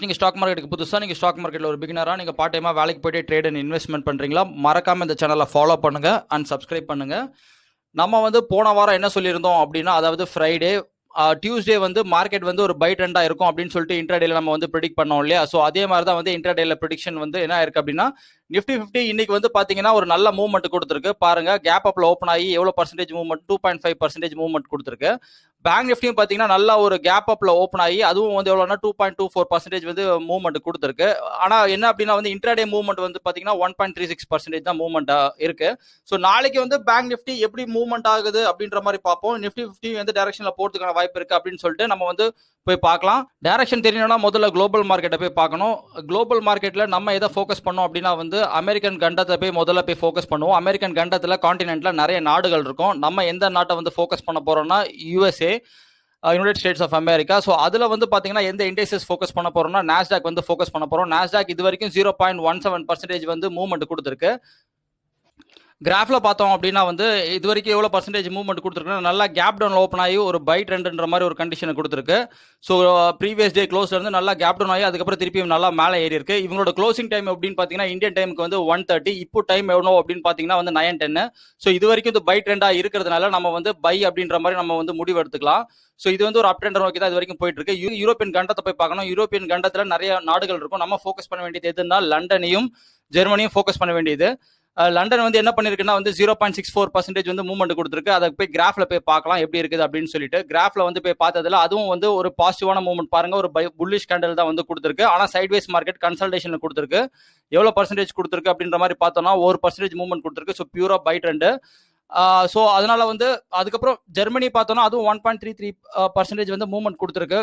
நீங்கள் ஸ்டாக் மார்க்கெட்டுக்கு புதுசாக நீங்கள் ஸ்டாக் மார்க்கெட்டில் ஒரு பிகினராக நீங்கள் பார்ட் டைமாக வேலைக்கு போய்ட்டு ட்ரேட் அண்ட் இன்வெஸ்ட்மெண்ட் பண்ணுறீங்களா? மறக்காமல் இந்த சேனலை ஃபாலோ பண்ணுங்கள் அண்ட் சப்ஸ்கிரைப் பண்ணுங்கள். நம்ம வந்து போன வாரம் என்ன சொல்லியிருந்தோம் அப்படின்னா, அதாவது ஃப்ரைடே டியூஸ்டே வந்து மார்க்கெட் வந்து ஒரு பை ட்ரெண்டாக இருக்கும் அப்படின்னு சொல்லிட்டு இன்ட்ராடேல நம்ம வந்து ப்ரிடிக்ட் பண்ணோம் இல்லையா? ஸோ அதே மாதிரி தான் வந்து இன்ட்ராடேல ப்ரிடிக்ஷன் வந்து என்ன இருக்கு அப்படின்னா, நிஃப்டி 50 இன்னைக்கு வந்து பார்த்தீங்கன்னா ஒரு நல்ல மூவ்மெண்ட் கொடுத்துருக்கு. பாருங்க, கேப் அப்ல ஓப்பன் ஆகி எவ்வளோ பர்சன்டேஜ் மூவ்மெண்ட், 2.5% மூவ்மெண்ட் கொடுத்துருக்கு. பேங்க் நிஃப்டியும் பார்த்தீங்கன்னா நல்ல ஒரு கேப் அப்ல ஓப்பன் ஆகி அதுவும் வந்து எவ்வளோனா 2.24% வந்து மூவ்மெண்ட் கொடுத்துருக்கு. ஆனால் என்ன அப்படின்னா வந்து இன்ட்ராடே மூவ்மெண்ட் வந்து பார்த்தீங்கன்னா 1.36% தான் மூவ்மெண்ட் இருக்கு. ஸோ நாளைக்கு வந்து பேங்க் நிஃப்டி எப்படி மூவ்மெண்ட் ஆகுது அப்படின்ற மாதிரி பார்ப்போம். நிஃப்டி 50 எந்த டைரக்ஷன்ல போறதுக்கான வாய்ப்பு இருக்கு அப்படின்னு சொல்லிட்டு நம்ம வந்து போய் பார்க்கலாம். டைரக்ஷன் தெரியணும்னா முதல்ல குளோபல் மார்க்கெட்டை போய் பார்க்கணும். குளோபல் மார்க்கெட்ல நம்ம எதை ஃபோக்கஸ் பண்ணோம் அப்படின்னா வந்து அமெரிக்கன் கண்டத்தை போய் முதல்ல போய் ஃபோக்கஸ் பண்ணுவோம். அமெரிக்கன் கண்டத்தில் கான்டினென்ட்ல நிறைய நாடுகள் இருக்கும். நம்ம எந்த நாட்டை வந்து ஃபோக்கஸ் பண்ண போறோம்னா USA, United States of America. So அதில் வந்து பார்த்தீங்கன்னா எந்த இண்டெக்ஸஸ் ஃபோக்கஸ் பண்ண போறோம்னா நாஸ்டாக் வந்து ஃபோக்கஸ் பண்ண போறோம். நாஸ்டாக் இது வரைக்கும் 0.17% வந்து மூவ்மெண்ட் கொடுத்துருக்கு. கிராஃப்ல பார்த்தோம் அப்படின்னா வந்து இது வரைக்கும் எவ்வளோ பர்சன்டேஜ் மூவ்மெண்ட் கொடுத்துருக்குன்னா நல்லா கேப் டவுன் ஓப்பன் ஆகி ஒரு பை ட்ரெண்ட்ன்ற மாதிரி ஒரு கண்டிஷனை கொடுத்துருக்கு. ஸோ ப்ரீவியஸ் டே க்ளோஸ்ல இருந்து நல்லா கேப் டவுன் ஆகி அதுக்கப்புறம் திருப்பியும் நல்லா மேலே ஏறி இருக்கு. இவங்களோட க்ளோசிங் டைம் அப்படின்னு பார்த்தீங்கன்னா இந்தியன் டைமுக்கு வந்து 1:30. இப்போ டைம் எவ்வளோ அப்படின்னு பார்த்தீங்கன்னா வந்து 9:10. ஸோ இது வரைக்கும் இது பை ட்ரெண்டாக இருக்கிறதுனால நம்ம வந்து பை அப்படின்ற மாதிரி நம்ம வந்து முடிவு எடுத்துக்கலாம். ஸோ இது வந்து ஒரு அப் ட்ரெண்ட் நோக்கி தான் இது வரைக்கும் போயிட்டு இருக்கு. யூரோப்பியன் கண்டத்தை போய் பார்க்கணும். யூரோப்பியன் கண்டத்தில் நிறைய நாடுகள் இருக்கும். நம்ம ஃபோக்கஸ் பண்ண வேண்டியது எதுன்னா லண்டனையும் ஜெர்மனியும் ஃபோக்கஸ் பண்ண வேண்டியது. லண்டன் வந்து என்ன பண்ணிருக்குன்னா வந்து 0.64% வந்து மூவ்மெண்ட் கொடுத்துருக்கு. அதை போய் கிராஃப்ல போய் பார்க்கலாம் எப்படி இருக்குது அப்படின்னு சொல்லிட்டு. கிராஃப்ல வந்து போய் பார்த்ததுல அதுவும் வந்து ஒரு பாசிட்டிவான மூவ்மெண்ட் பாருங்க, ஒரு புல்லிஷ் கேண்டல் தான் வந்து கொடுத்துருக்கு. ஆனா சைட்வேஸ் மார்க்கெட் கன்சல்டேஷன் கொடுத்துருக்கு. எவ்வளவு பர்சன்டேஜ் கொடுத்துருக்கு அப்படின்ற மாதிரி பார்த்தோம்னா 1% மூவ்மெண்ட் கொடுத்துருக்கு. ஸோ பியூரா பை ட்ரெண்ட். ஸோ அதனால வந்து அதுக்கப்புறம் ஜெர்மனி பார்த்தோம்னா அதுவும் 1.33% வந்து மூவ்மெண்ட் கொடுத்துருக்கு.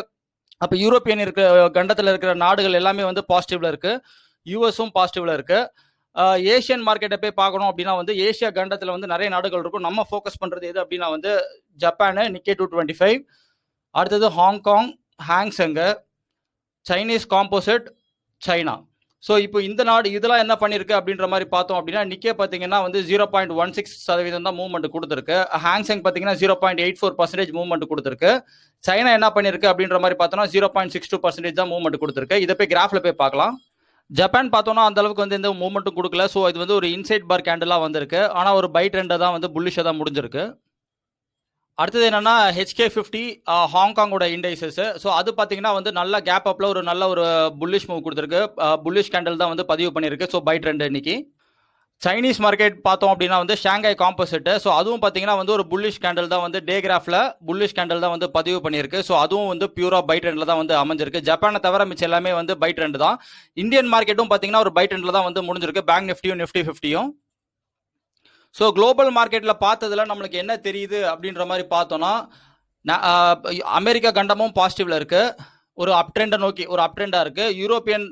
அப்போ யூரோப்பியன் இருக்கிற கண்டத்தில் இருக்கிற நாடுகள் எல்லாமே வந்து பாசிட்டிவ்ல இருக்கு. யூஎஸும் பாசிட்டிவ்ல இருக்கு. ஏஷியன் மார்க்கெட்டை போய் பார்க்கணும் அப்படின்னா வந்து ஏஷியா கண்டத்தில் வந்து நிறைய நாடுகள் இருக்கும். நம்ம ஃபோக்கஸ் பண்ணுறது எது அப்படின்னா வந்து ஜப்பானு, நிக்கே 225, அடுத்தது Hong Kong, Hang Seng, Chinese composite, China. So இப்போ இந்த நாடு இதெல்லாம் என்ன பண்ணியிருக்கு அப்படின்ற மாதிரி பார்த்தோம் அப்படின்னா நிக்கே பார்த்தீங்கன்னா வந்து 0.16% தான் மூவ்மெண்ட் கொடுத்துருக்கு. ஹாங்செங் பார்த்தீங்கன்னா 0.84% மூவ்மெண்ட் கொடுத்துருக்கு. சைனா என்ன பண்ணியிருக்கு அப்படின்ற மாதிரி பார்த்தோம்னா 0.62% தான் மூவ்மெண்ட் கொடுத்துருக்கு. இதை போய் கிராஃபில் போய் பார்க்கலாம். ஜப்பான் பார்த்தோம்னா அந்த அளவுக்கு வந்து எந்த மூவ்மெண்ட்டும் கொடுக்கல. ஸோ இது வந்து ஒரு இன்சைட் பார் கேண்டலாக வந்திருக்கு. ஆனால் ஒரு பை ட்ரெண்டை தான் வந்து புல்லிஷாக தான் முடிஞ்சிருக்கு. அடுத்தது என்னன்னா HK50 ஹாங்காங்கோட இண்டைசஸ். ஸோ அது பார்த்தீங்கன்னா வந்து நல்ல கேப் அப்ல ஒரு நல்ல ஒரு புல்லிஷ் மூவ் கொடுத்துருக்கு. புல்லிஷ் கேண்டல் தான் வந்து பதிவு பண்ணியிருக்கு. ஸோ பை ட்ரெண்ட் இன்னைக்கு. சைனீஸ் மார்க்கெட் பார்த்தோம் அப்படின்னா வந்து ஷாங்காய் காம்போசிட். ஸோ அதுவும் பார்த்தீங்கன்னா வந்து ஒரு புல்லிஷ் கேண்டல் தான் வந்து டே கிராஃப்ல புல்லிஷ் கேண்டல் தான் வந்து பதிவு பண்ணியிருக்கு. ஸோ அதுவும் வந்து பியூரா பை ட்ரெண்ட்ல தான் வந்து அமைஞ்சிருக்கு. ஜப்பானை தவிர மிச்சம் எல்லாமே வந்து பை ட்ரெண்ட் தான். இந்தியன் மார்க்கெட்டும் பார்த்தீங்கன்னா ஒரு பை ட்ரெண்ட்ல தான் வந்து முடிஞ்சிருக்கு. பேங்க் நிஃப்டியும் நிஃப்டி 50யும். ஸோ குளோபல் மார்க்கெட்ல பார்த்ததுல நம்மளுக்கு என்ன தெரியுது அப்படின்ற மாதிரி பார்த்தோம்னா அமெரிக்கா கண்டமும் பாசிட்டிவ்ல இருக்கு. ஒரு அப் ட்ரெண்டை நோக்கி ஒரு அப் ட்ரெண்டா இருக்கு. யூரோப்பியன்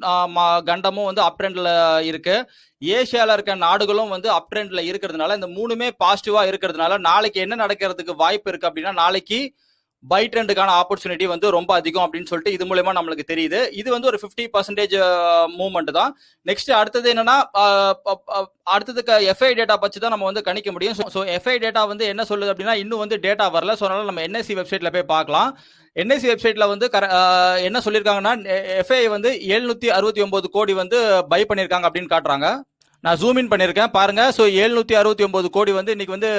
கண்டமும் வந்து அப் ட்ரெண்ட்ல இருக்கு. ஏசியால இருக்க நாடுகளும் வந்து அப் ட்ரெண்ட்ல இருக்கிறதுனால இந்த மூணுமே பாசிட்டிவா இருக்கிறதுனால நாளைக்கு என்ன நடக்கிறதுக்கு வாய்ப்பு இருக்கு அப்படின்னா நாளைக்கு பை ட்ரெண்டுக்கான ஆப்பர்ச்சுனிட்டி வந்து ரொம்ப அதிகம் அப்படின்னு சொல்லிட்டு இது மூலமா நம்மளுக்கு தெரியுது. இது வந்து ஒரு 50% மூவ்மெண்ட் தான். நெக்ஸ்ட் அடுத்தது என்னன்னா அடுத்ததுக்கு எஃப்ஐ டேட்டா பற்றி தான் நம்ம வந்து கணிக்க முடியும். ஸோ எஃப்ஐ டேட்டா வந்து என்ன சொல்லுது அப்படின்னா இன்னும் வந்து டேட்டா வரல. ஸோ அதனால நம்ம NSE வெப்சைட்ல போய் பார்க்கலாம். NSE வெப்சைட்ல வந்து என்ன சொல்லியிருக்காங்கன்னா எஃப்ஐ வந்து 769 கோடி வந்து பை பண்ணியிருக்காங்க அப்படின்னு காட்டுறாங்க. நான் ஜூம் இன் பண்ணியிருக்கேன் பாருங்க. ஸோ 769 கோடி வந்து இன்னைக்கு வந்து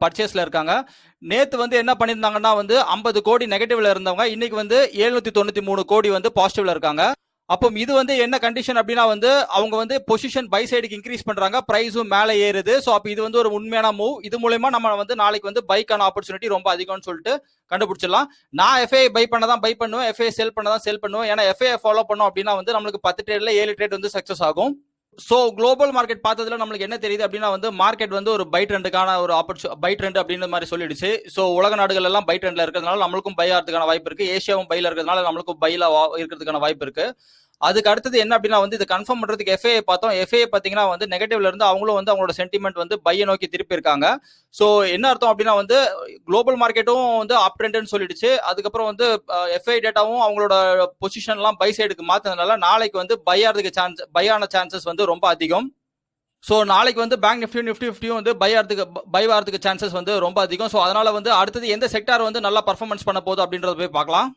பர்ச்சேஸ்ல இருக்காங்க. நேத்து வந்து என்ன பண்ணியிருந்தாங்கன்னா வந்து 50 கோடி நெகட்டிவ்ல இருந்தவங்க இன்னைக்கு வந்து 793 கோடி வந்து பாசிட்டிவ்ல இருக்காங்க. அப்போ இது வந்து என்ன கண்டிஷன் அப்படின்னா வந்து அவங்க வந்து பொசிஷன் பை சைடுக்கு இன்க்ரீஸ் பண்றாங்க, பிரைஸும் மேலே ஏறுது. ஸோ அப்போ இது வந்து ஒரு உண்மையான மூவ். இது மூலமா நம்ம வந்து நாளைக்கு வந்து பைக்கான ஆப்பர்ச்சுனிட்டி ரொம்ப அதிகம்னு சொல்லிட்டு கண்டுபிடிச்சிடலாம். நான் எஃப்ஐ பை பண்ண தான் பை பண்ணுவேன், எஃப்ஐ செல் பண்ண தான் செல் பண்ணுவேன். ஏன்னா எஃப்ஐ ஃபாலோ பண்ணோம் அப்படின்னா வந்து நம்மளுக்கு 10 ட்ரேட்ல 7 ட்ரேட் வந்து சக்சஸ் ஆகும். ஸோ குளோபல் மார்க்கெட் பார்த்ததுல நம்மளுக்கு என்ன தெரியுது அப்படின்னா வந்து மார்க்கெட் வந்து ஒரு பை ட்ரெண்டுக்கான ஒரு பை ட்ரெண்ட் அப்படின்ற மாதிரி சொல்லிடுச்சு. ஸோ உலக நாடுகள் எல்லாம் பை ட்ரெண்ட்ல இருக்கிறதுனால நம்மளுக்கும் பை ஆகிறதுக்கான வாய்ப்பு இருக்கு. ஏசியாவும் பைல இருக்கிறதுனால நம்மளுக்கும் பைல இருக்கிறதுக்கான வாய்ப்பு இருக்கு. அதுக்கு அடுத்தது என்ன அப்படின்னா வந்து இது கன்ஃபார்ம் பண்றதுக்கு எஃப்ஐ பார்த்தோம். எஃப்ஐ பார்த்தீங்கன்னா வந்து நெகட்டிவ்ல இருந்து அவங்களும் வந்து அவங்களோட சென்டிமெண்ட் வந்து பையை நோக்கி திருப்பி இருக்காங்க. ஸோ என்ன அர்த்தம் அப்படின்னா வந்து குளோபல் மார்க்கெட்டும் வந்து அப் ட்ரெண்ட்னு சொல்லிடுச்சு. அதுக்கப்புறம் வந்து எஃப்ஐ டேட்டாவும் அவங்களோட பொசிஷன்லாம் பை சைடுக்கு மாத்தினதுனால நாளைக்கு வந்து பை ஆன சான்சஸ் வந்து ரொம்ப அதிகம். ஸோ நாளைக்கு வந்து பேங்க் நிஃப்டி 50 வந்து பை ஆகிறதுக்கு சான்சஸ் வந்து ரொம்ப அதிகம். ஸோ அதனால வந்து அடுத்தது எந்த செக்டார் வந்து நல்லா பர்ஃபார்மன்ஸ் பண்ண போகுது அப்படின்றத போய் பார்க்கலாம்.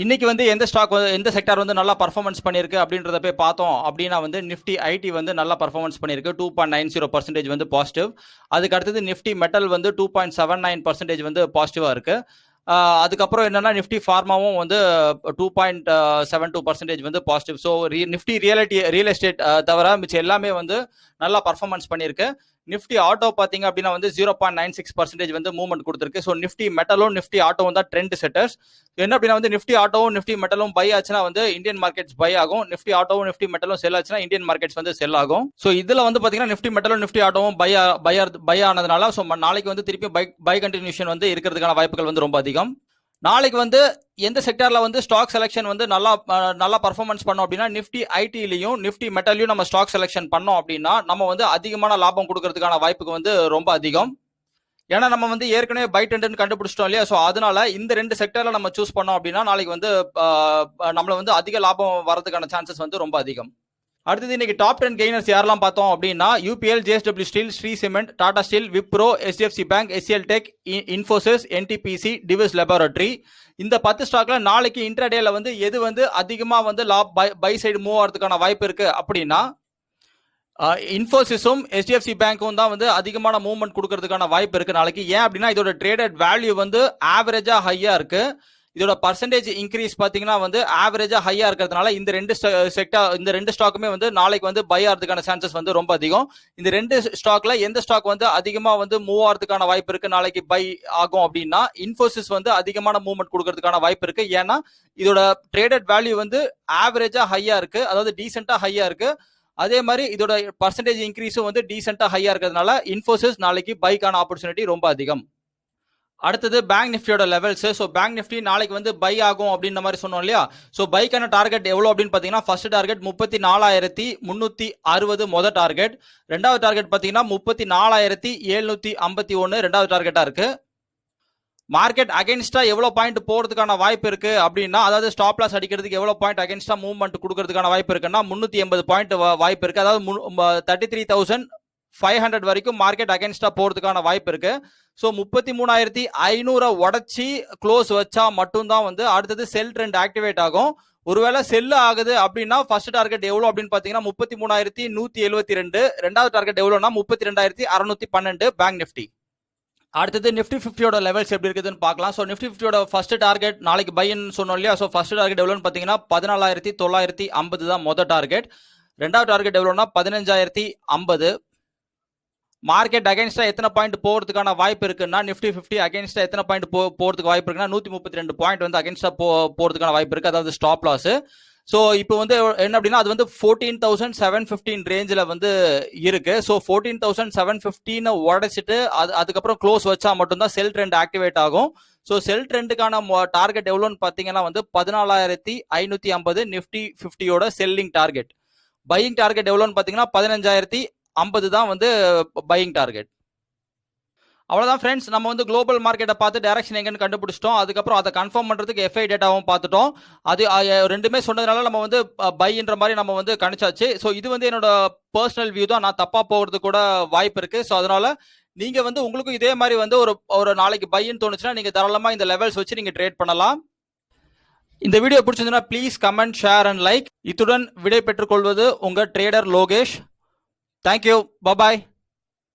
இன்னைக்கு வந்து எந்த ஸ்டாக் எந்த செக்டார் வந்து நல்லா பர்ஃபார்மன்ஸ் பண்ணியிருக்கு அப்படின்றத போய் பார்த்தோம் அப்படின்னா வந்து நிஃப்டி ஐடி வந்து நல்லா பர்ஃபார்மன்ஸ் பண்ணியிருக்கு 2.90% வந்து பாசிட்டிவ். அதுக்கு அடுத்தது நிஃப்டி மெட்டல் வந்து 2.79% வந்து பாசிட்டிவாக இருக்கு. அதுக்கப்புறம் என்னன்னா நிஃப்டி ஃபார்மாவும் வந்து 2.72% வந்து positive. So Nifty real estate தவிர மிச்சம் எல்லாமே வந்து நல்லா பர்ஃபார்மன்ஸ் பண்ணியிருக்கு. நிஃப்டி ஆட்டோ பார்த்தீங்க அப்படின்னா வந்து 0.96% வந்து மூவ்மெண்ட் கொடுத்துருக்கு. ஸோ நிஃப்டி மெட்டலும் நிஃப்டி ஆட்டோவும் தான் ட்ரெண்ட் செட்டர்ஸ். என்ன அப்படின்னா வந்து நிஃப்டி ஆட்டோவும் நிஃப்டி மெட்டலும் பை ஆச்சுன்னா வந்து இந்தியன் மார்க்கெட்ஸ் பை ஆகும், நிஃப்டி ஆட்டோவும் நிஃப்டி மெட்டலும் செல் ஆச்சுன்னா இந்தியன் மார்க்கெட்ஸ் வந்து செல் ஆகும். ஸோ இதுல வந்து பாத்தீங்கன்னா நிஃப்டி மெட்டலும் நிஃப்டி ஆட்டோவும் பை ஆனதுனால ஸோ நாளைக்கு வந்து திருப்பி பை கண்டினியூஷன் வந்து இருக்கிறதுக்கான வாய்ப்புகள் வந்து ரொம்ப அதிகம். நாளைக்கு வந்து எந்த செக்டார்ல வந்து ஸ்டாக் செலெக்ஷன் வந்து நல்லா பர்ஃபார்மன்ஸ் பண்ணோம் அப்படின்னா நிஃப்டி ஐடிலையும் நிஃப்டி மெட்டலையும் நம்ம ஸ்டாக் செலெக்ஷன் பண்ணோம் அப்படின்னா நம்ம வந்து அதிகமான லாபம் கொடுக்கறதுக்கான வாய்ப்புக்கு வந்து ரொம்ப அதிகம். ஏன்னா நம்ம வந்து ஏற்கனவே பை டெண்டர்னு கண்டுபிடிச்சிட்டோம் இல்லையா. ஸோ அதனால இந்த 2 செக்டர்ல நம்ம சூஸ் பண்ணோம் அப்படின்னா நாளைக்கு வந்து நம்மள வந்து அதிக லாபம் வரதுக்கான சான்சஸ் வந்து ரொம்ப அதிகம். அடுத்தது இன்னைக்கு டாப் 10 கெய்னர்ஸ் யாரெல்லாம் பார்த்தோம் அப்படின்னா UPL, JSW steel, Shree cement, Tata steel, Wipro, HDFC bank, SL tech, Infosys, NTPC, Divi's laboratory. இந்த 10 ஸ்டாக்ல நாளைக்கு இன்ட்ராடேல வந்து எது வந்து அதிகமா வந்து பை சைடு மூவ் ஆகிறதுக்கான வாய்ப்பு இருக்கு அப்படின்னா இன்ஃபோசிஸும் HDFC பேங்க்கும் தான் வந்து அதிகமான மூவ்மெண்ட் கொடுக்கறதுக்கான வாய்ப்பு இருக்கு நாளைக்கு. ஏன் அப்படின்னா இதோட ட்ரேடட் வேல்யூ வந்து ஆவரேஜா ஹையா இருக்கு. இதோட பர்சன்டேஜ் இன்க்ரீஸ் பாத்தீங்கன்னா வந்து ஆவரேஜா ஹையா இருக்கிறதுனால இந்த 2 ஸ்டாக்குமே வந்து நாளைக்கு வந்து பை ஆகிறதுக்கான சான்சஸ் வந்து ரொம்ப அதிகம். இந்த 2 ஸ்டாக்ல எந்த ஸ்டாக் வந்து அதிகமா வந்து மூவ் ஆகிறதுக்கான வாய்ப்பு இருக்கு நாளைக்கு பை ஆகும் அப்படின்னா இன்ஃபோசிஸ் வந்து அதிகமான மூவ்மெண்ட் கொடுக்கறதுக்கான வாய்ப்பு இருக்கு. ஏன்னா இதோட ட்ரேடட் வேல்யூ வந்து ஆவரேஜா ஹையா இருக்கு, அதாவது டீசென்டா ஹையா இருக்கு. அதே மாதிரி இதோட பர்சன்டேஜ் இன்க்ரீஸும் வந்து டீசென்டா ஹையா இருக்கிறதுனால இன்ஃபோசிஸ் நாளைக்கு பைக்கான ஆப்பர்ச்சுனிட்டி ரொம்ப அதிகம். அடுத்தது பேங்க் நிஃப்டியோட லெவல்ஸ். ஸோ பேங்க் நிஃப்டி நாளைக்கு வந்து பை ஆகும் அப்படின்ற மாதிரி சொன்னோம் இல்லையா. ஸோ பைக்கான டார்கெட் எவ்வளோ அப்படின்னு பார்த்தீங்கன்னா ஃபர்ஸ்ட் டார்கெட் 34,360 முதல் டார்கெட். ரெண்டாவது டார்கெட் பார்த்தீங்கன்னா 34,751 ரெண்டாவது டார்கெட்டா இருக்கு. மார்க்கெட் அகைன்ஸ்டா எவ்வளவு பாயிண்ட் போறதுக்கான வாய்ப்பு இருக்கு அப்படின்னா, அதாவது ஸ்டாப் லாஸ் அடிக்கிறதுக்கு எவ்வளவு பாயிண்ட் அகைன்ஸ்டா மூவ்மெண்ட் கொடுக்கறதுக்கான வாய்ப்பு இருக்குன்னா 380 பாயிண்ட் வாய்ப்பு இருக்கு. அதாவது 33,500 வரைக்கும் மார்க்கெட் அகைன்ஸ்டா போறதுக்கான வாய்ப்பு இருக்கு. ஸோ 33,500 உடச்சி க்ளோஸ் வச்சா மட்டும்தான் வந்து அடுத்தது செல் ட்ரெண்ட் ஆக்டிவேட் ஆகும். ஒருவேளை செல் ஆகுது அப்படின்னா ஃபர்ஸ்ட் டார்கெட் எவ்வளவு அப்படின்னு பாத்தீங்கன்னா 33,172. ரெண்டாவது டார்கெட் எவ்வளவுனா 32,612 பேங்க் நிஃப்டி. அடுத்தது நிஃப்டி 50யோட லெவல்ஸ் எப்படி இருக்குதுன்னு பார்க்கலாம். ஸோ நிஃப்டி 50யோட ஃபர்ஸ்ட் டார்கெட் நாளைக்கு பைன்னு சொன்னோம் இல்லையா. ஸோ ஃபர்ஸ்ட் டார்கெட் எவ்வளோன்னு பார்த்தீங்கன்னா 14,950 தான் மொதல் டார்கெட். ரெண்டாவது டார்கெட் எவ்வளோனா 15,050. மார்க்கெட் அகைன்ஸ்டா எத்தனை பாயிண்ட் போறதுக்கான வாய்ப்பு இருக்குன்னா நிஃப்டி 50 அகைன்ஸ்டா எத்தனை பாயிண்ட் போறதுக்கு வாய்ப்பு இருக்குன்னா 132 பாயிண்ட் வந்து அகைன்ஸ்டா போறதுக்கான வாய்ப்பு இருக்கு, அதாவது ஸ்டாப் லாஸ். ஸோ இப்போ வந்து என்ன அப்படின்னா அது வந்து 14,715 ரேஞ்சில் வந்து இருக்கு. ஸோ 14,715 உடைச்சிட்டு அதுக்கப்புறம் க்ளோஸ் வச்சா மட்டும்தான் செல் ட்ரெண்ட் ஆக்டிவேட் ஆகும். ஸோ செல் ட்ரெண்டுக்கான டார்கெட் எவ்வளோன்னு பார்த்தீங்கன்னா வந்து 14,550 நிஃப்டி 50யோட செல்லிங் டார்கெட். பையிங் டார்கெட் எவ்வளோன்னு பார்த்தீங்கன்னா 15,050 தான் வந்து பையிங் டார்கெட். அவ்வளோதான் ஃப்ரெண்ட்ஸ், நம்ம வந்து குளோபல் மார்க்கெட்டை பார்த்து டைரக்ஷன் எங்கன்னு கண்டுபிடிச்சிட்டோம். அதுக்கப்புறம் அதை கன்ஃபார்ம் பண்ணுறதுக்கு FI டேட்டாவும் பார்த்துட்டோம். அது ரெண்டுமே சொன்னதுனால நம்ம வந்து பைன்ற மாதிரி நம்ம வந்து கணிச்சாச்சு. ஸோ இது வந்து என்னோட பர்சனல் வியூ தான், நான் தப்பாக போகிறது கூட வாய்ப்பு இருக்குது. ஸோ அதனால நீங்கள் வந்து உங்களுக்கும் இதே மாதிரி வந்து ஒரு நாளைக்கு பைன்னு தோணுச்சுன்னா நீங்கள் தாராளமாக இந்த லெவல்ஸ் வச்சு நீங்கள் ட்ரேட் பண்ணலாம். இந்த வீடியோ பிடிச்சிருந்ததுன்னா please comment, share and like. இத்துடன் விடை பெற்றுக்கொள்வது உங்கள் ட்ரேடர் லோகேஷ். தேங்க்யூ, பாய்.